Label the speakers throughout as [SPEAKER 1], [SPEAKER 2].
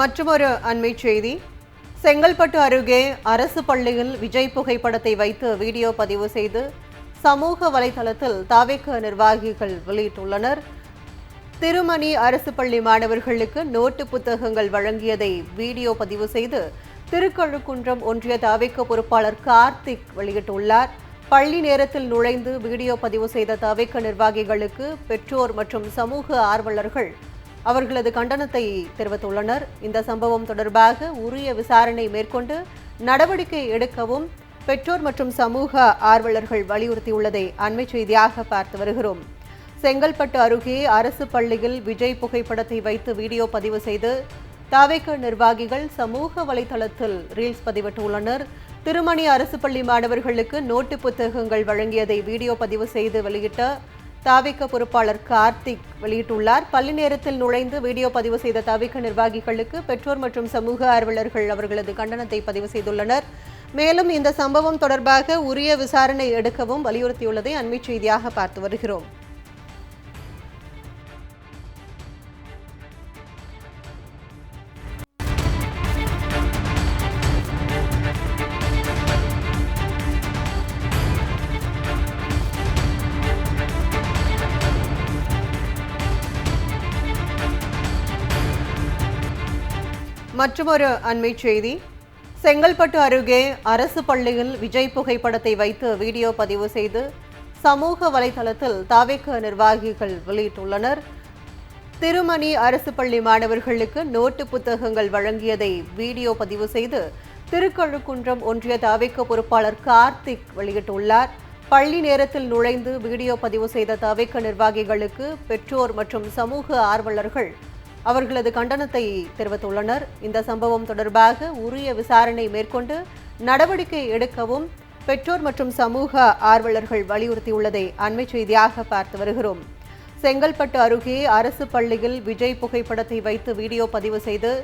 [SPEAKER 1] மற்றொரு அண்மை செய்தி. செங்கல்பட்டு அருகே அரசு பள்ளியில் விஜய் புகைப்படத்தை வைத்து வீடியோ பதிவு செய்து சமூக வலைதளத்தில் தாவேக நிர்வாகிகள் வெளியிட்டுள்ளனர். திருமணி அரசு பள்ளி மாணவர்களுக்கு நோட்டு புத்தகங்கள் வழங்கியதை வீடியோ பதிவு செய்து திருக்கழுக்குன்றம் ஒன்றிய தாவேக பொறுப்பாளர் கார்த்திக் வெளியிட்டுள்ளார். பள்ளி நேரத்தில் நுழைந்து வீடியோ பதிவு செய்த தாவேக நிர்வாகிகளுக்கு பெற்றோர் மற்றும் சமூக ஆர்வலர்கள் அவர்களது கண்டனத்தை தெரிவித்துள்ளனர். இந்த சம்பவம் தொடர்பாக உரிய விசாரணை மேற்கொண்டு நடவடிக்கை எடுக்கவும் பெற்றோர் மற்றும் சமூக ஆர்வலர்கள் வலியுறுத்தியுள்ளதை அண்மை செய்தியாக பார்த்து வருகிறோம். செங்கல்பட்டு அருகே அரசு பள்ளியில் விஜய் புகைப்படத்தை வைத்து வீடியோ பதிவு செய்து தாவேக நிர்வாகிகள் சமூக வலைதளத்தில் ரீல்ஸ் பதிவிட்டுள்ளனர். திருமணி அரசு பள்ளி மாணவர்களுக்கு நோட்டு புத்தகங்கள் வழங்கியதை வீடியோ பதிவு செய்து வெளியிட்ட தாவேக பொறுப்பாளர் கார்த்திக் வெளியிட்டுள்ளார். பள்ளி நேரத்தில் நுழைந்து வீடியோ பதிவு செய்த தாவேக நிர்வாகிகளுக்கு பெற்றோர் மற்றும் சமூக ஆர்வலர்கள் அவர்களது கண்டனத்தை பதிவு செய்துள்ளனர். மேலும் இந்த சம்பவம் தொடர்பாக உரிய விசாரணை எடுக்கவும் வலியுறுத்தியுள்ளதை அண்மை செய்தியாக பார்த்து வருகிறோம். மற்றொரு அண்மை செய்தி. செங்கல்பட்டு அருகே அரசு பள்ளியில் விஜய் புகைப்படத்தை வைத்து வீடியோ பதிவு செய்து சமூக வலைதளத்தில் தாவேக நிர்வாகிகள் வெளியிட்டுள்ளனர். திருமணி அரசு பள்ளி மாணவர்களுக்கு நோட்டு புத்தகங்கள் வழங்கியதை வீடியோ பதிவு செய்து திருக்கழுக்குன்றம் ஒன்றிய தாவேக பொறுப்பாளர் கார்த்திக் வெளியிட்டுள்ளார். பள்ளி நேரத்தில் நுழைந்து வீடியோ பதிவு செய்த தாவேக நிர்வாகிகளுக்கு பெற்றோர் மற்றும் சமூக ஆர்வலர்கள் அவர்களது கண்டனத்தை தெரிவித்துள்ளனர். இந்த சம்பவம் தொடர்பாக உரிய விசாரணை மேற்கொண்டு நடவடிக்கை எடுக்கவும் பெற்றோர் மற்றும் சமூக ஆர்வலர்கள் வலியுறுத்தியுள்ளதை அண்மை செய்தியாக பார்த்து வருகிறோம். செங்கல்பட்டு அருகே அரசு பள்ளியில் விஜய் புகைப்படத்தை வைத்து வீடியோ பதிவு செய்து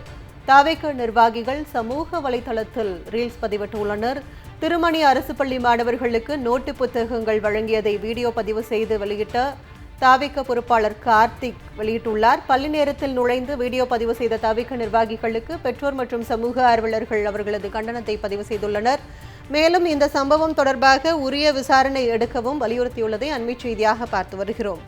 [SPEAKER 1] தாவேக நிர்வாகிகள் சமூக வலைதளத்தில் ரீல்ஸ் பதிவிட்டுள்ளனர். திருமணி அரசு பள்ளி மாணவர்களுக்கு நோட்டு புத்தகங்கள் வழங்கியதை வீடியோ பதிவு செய்து வெளியிட்ட தாவேக பொறுப்பாளர் கார்த்திக் வெளியிட்டுள்ளார். பள்ளி நேரத்தில் நுழைந்து வீடியோ பதிவு செய்த தாவேக நிர்வாகிகளுக்கு பெற்றோர் மற்றும் சமூக ஆர்வலர்கள் அவர்களது கண்டனத்தை பதிவு செய்துள்ளனர். மேலும் இந்த சம்பவம் தொடர்பாக உரிய விசாரணை எடுக்கவும் வலியுறுத்தியுள்ளதை அண்மை செய்தியாக பார்த்து வருகிறோம்.